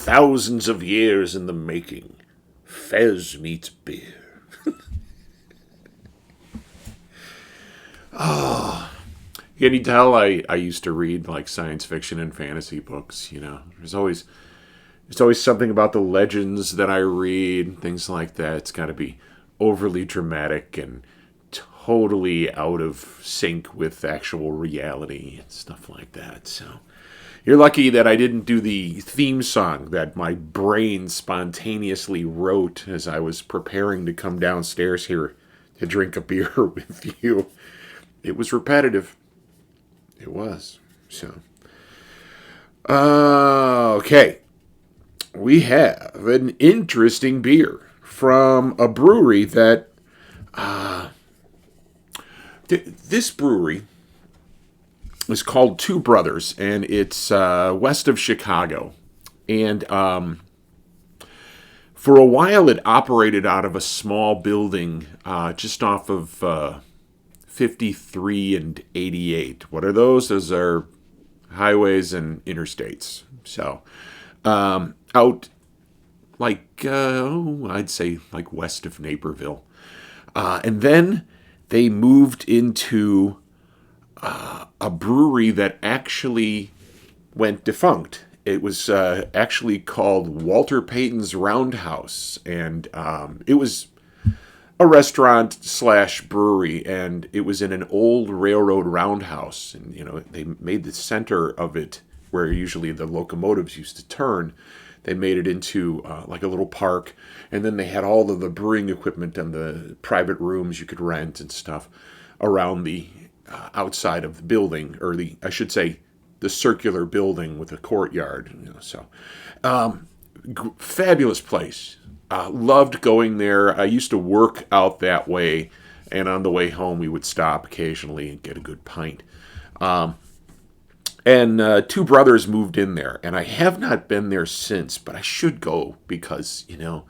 thousands of years in the making. Fez meets beer. Can you tell I used to read like science fiction and fantasy books, you know? There's always something about the legends that I read, things like that. It's got to be overly dramatic and totally out of sync with actual reality and stuff like that. So you're lucky that I didn't do the theme song that my brain spontaneously wrote as I was preparing to come downstairs here to drink a beer with you. It was repetitive. It was. So, okay. We have an interesting beer from a brewery that, this brewery is called Two Brothers, and it's west of Chicago. And for a while, it operated out of a small building just off of 53 and 88. What are those? Those are highways and interstates. So, out like, I'd say like west of Naperville. And then they moved into a brewery that actually went defunct. It was actually called Walter Payton's Roundhouse. And it was a restaurant slash brewery, and it was in an old railroad roundhouse. And, you know, they made the center of it where usually the locomotives used to turn. They made it into like a little park, and then they had all of the brewing equipment and the private rooms you could rent and stuff around the outside of the building, or I should say, the circular building with a courtyard. You know, so fabulous place. Loved going there. I used to work out that way, and on the way home we would stop occasionally and get a good pint. And Two Brothers moved in there, and I have not been there since, but I should go because, you know,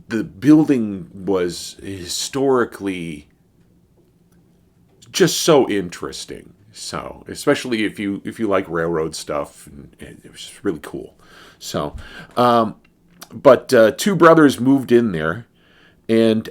the building was historically just so interesting. So, especially if you like railroad stuff, and it was just really cool. So, but Two Brothers moved in there, and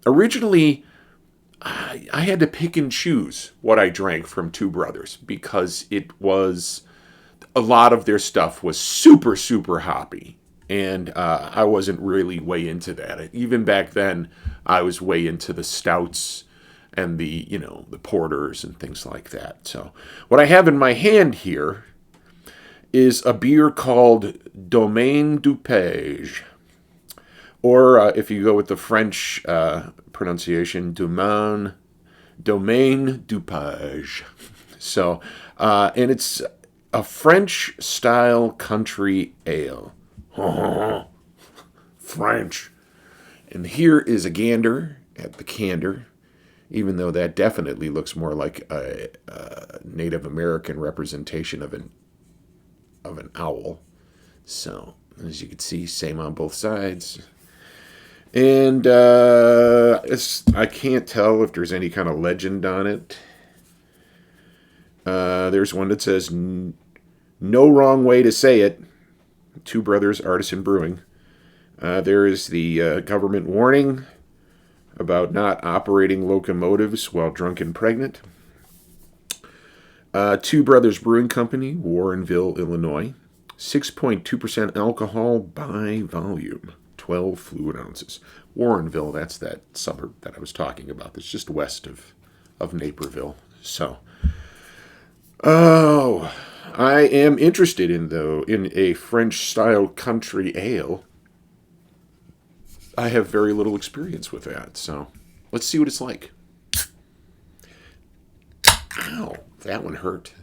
originally I had to pick and choose what I drank from Two Brothers because a lot of their stuff was super, super hoppy. And I wasn't really way into that. Even back then, I was way into the stouts and the porters and things like that. So what I have in my hand here is a beer called Domaine DuPage. Or if you go with the French pronunciation, Domaine DuPage. So, and it's a French-style country ale. French. And here is a gander at the candor, even though that definitely looks more like a Native American representation of an owl. So, as you can see, same on both sides. And I can't tell if there's any kind of legend on it. There's one that says, "No wrong way to say it. Two Brothers Artisan Brewing." There is the government warning about not operating locomotives while drunk and pregnant. Two Brothers Brewing Company, Warrenville, Illinois. 6.2% alcohol by volume. 12 fluid ounces. Warrenville, that's that suburb that I was talking about. That's just west of Naperville. So, I am interested in a French-style country ale. I have very little experience with that, so let's see what it's like. Ow, that one hurt.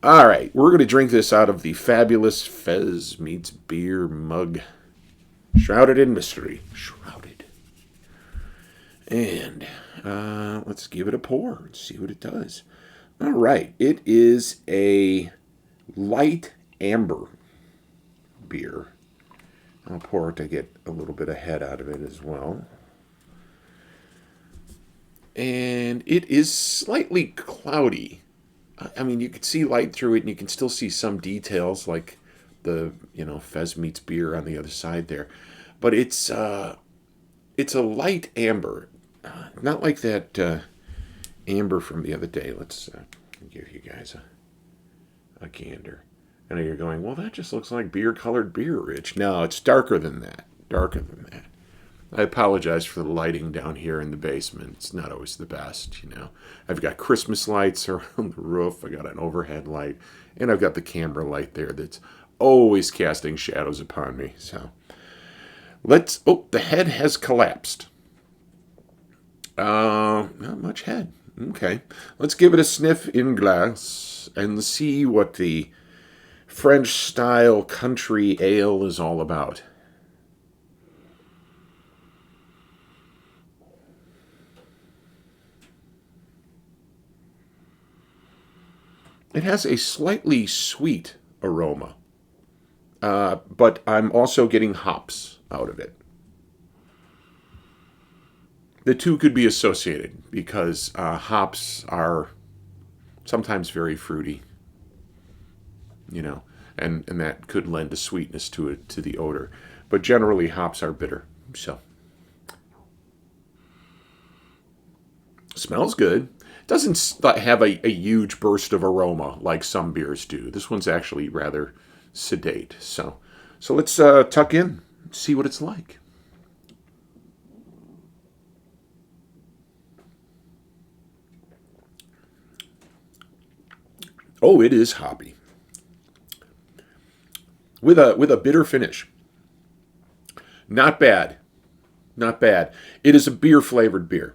All right, we're going to drink this out of the fabulous Fez Meets Beer mug. Shrouded in mystery. Shrouded. And let's give it a pour and see what it does. All right, it is a light amber beer. I'll pour it to get a little bit of head out of it as well. And it is slightly cloudy I mean, you could see light through it, and you can still see some details like the Fez meets beer on the other side there, but it's a light amber, not like that amber from the other day. Let's give you guys a gander. And you're going, well, that just looks like beer-colored beer, Rich. No, it's darker than that. Darker than that. I apologize for the lighting down here in the basement. It's not always the best. I've got Christmas lights around the roof. I got an overhead light. And I've got the camera light there that's always casting shadows upon me. So, the head has collapsed. Not much head. Okay. Let's give it a sniff in glass and see what the French-style country ale is all about. It has a slightly sweet aroma, but I'm also getting hops out of it. The two could be associated because hops are sometimes very fruity, and that could lend a sweetness to the odor. But generally, hops are bitter. So, smells good. Doesn't have a huge burst of aroma like some beers do. This one's actually rather sedate. So let's tuck in, see what it's like. Oh, it is hoppy, with a bitter finish. Not bad, not bad. It is a beer flavored beer.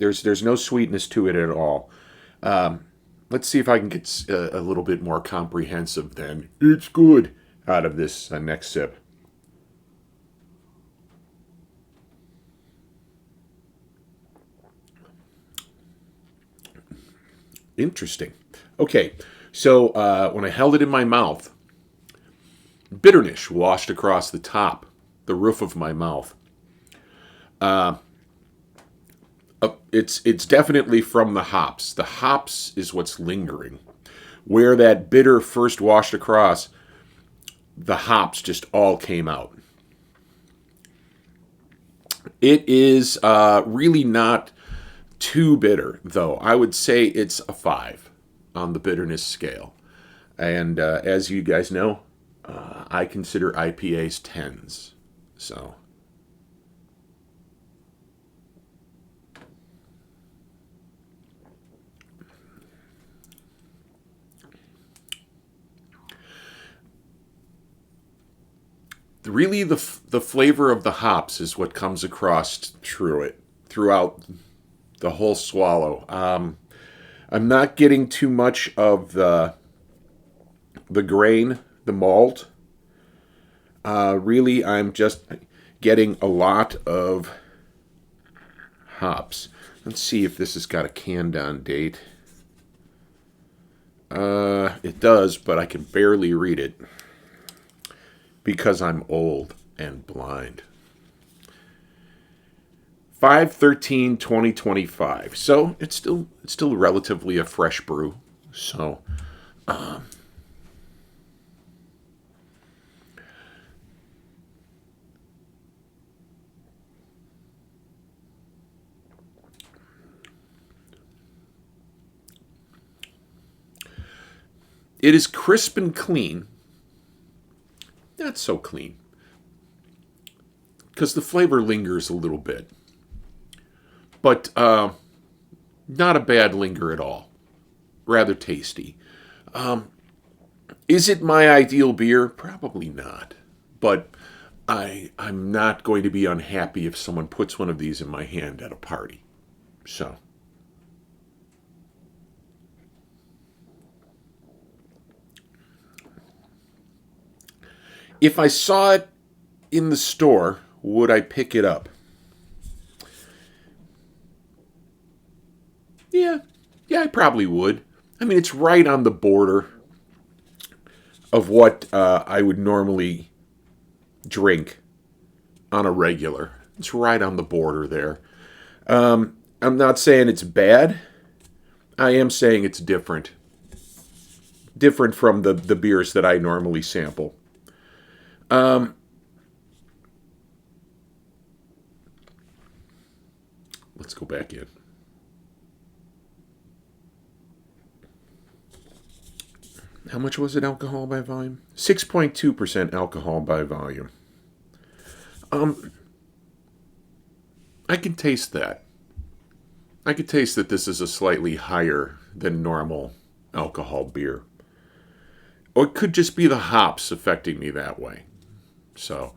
There's no sweetness to it at all. Let's see if I can get a little bit more comprehensive than it's good out of this next sip. Interesting. Okay, so when I held it in my mouth, bitterness washed across the top, the roof of my mouth. It's definitely from the hops. The hops is what's lingering. Where that bitter first washed across, the hops just all came out. It is really not too bitter, though. I would say it's a 5 on the bitterness scale. And as you guys know, I consider IPAs 10s. So... really the flavor of the hops is what comes across throughout the whole swallow. I'm not getting too much of the grain, the malt. Really, I'm just getting a lot of hops. Let's see if this has got a canned on date. It does, but I can barely read it. Because I'm old and blind. 5/13/2025. So it's still relatively a fresh brew. So it is crisp and clean. Not so clean, because the flavor lingers a little bit, but not a bad linger at all. Rather tasty. Is it my ideal beer? Probably not, but I'm not going to be unhappy if someone puts one of these in my hand at a party. So... if I saw it in the store, would I pick it up? Yeah, I probably would. I mean, it's right on the border of what I would normally drink on a regular. It's right on the border there. I'm not saying it's bad. I am saying it's different. different from the beers that I normally sample. Let's go back in. How much was it alcohol by volume? 6.2% alcohol by volume. I can taste that. I could taste that this is a slightly higher than normal alcohol beer. Or it could just be the hops affecting me that way. So,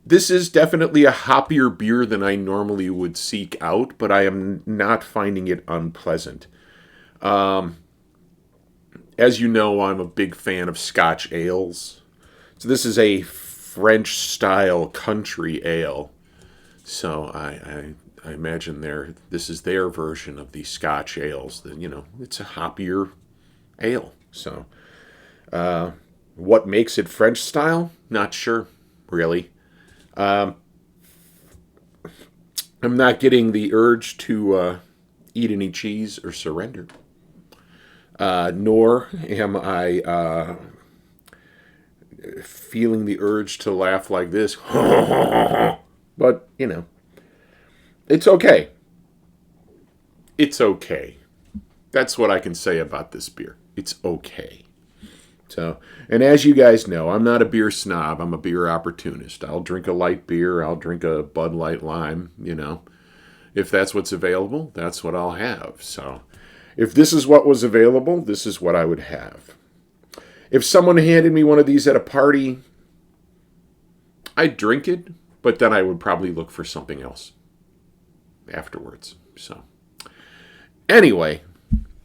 this is definitely a hoppier beer than I normally would seek out, but I am not finding it unpleasant. As you know, I'm a big fan of Scotch ales. So this is a French-style country ale. So I imagine this is their version of the Scotch ales. It's a hoppier ale. So what makes it French style? Not sure, really. I'm not getting the urge to eat any cheese or surrender. Nor am I feeling the urge to laugh like this. But, it's okay. It's okay. That's what I can say about this beer. It's okay. So, and as you guys know, I'm not a beer snob. I'm a beer opportunist. I'll drink a light beer. I'll drink a Bud Light Lime, If that's what's available, that's what I'll have. So, if this is what was available, this is what I would have. If someone handed me one of these at a party, I'd drink it, but then I would probably look for something else afterwards. So, anyway,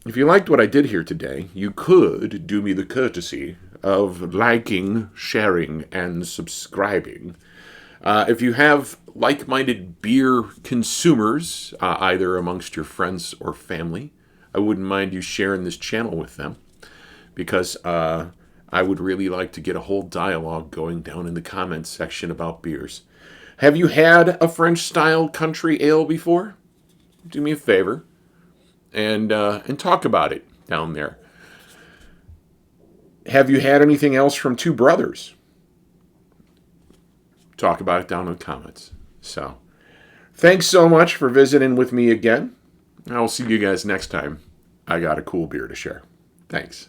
if you liked what I did here today, you could do me the courtesy of liking, sharing, and subscribing. If you have like-minded beer consumers, either amongst your friends or family, I wouldn't mind you sharing this channel with them, because I would really like to get a whole dialogue going down in the comments section about beers. Have you had a French-style country ale before? Do me a favor and talk about it down there. Have you had anything else from Two Brothers? Talk about it down in the comments. So, thanks so much for visiting with me again. I'll see you guys next time. I got a cool beer to share. Thanks.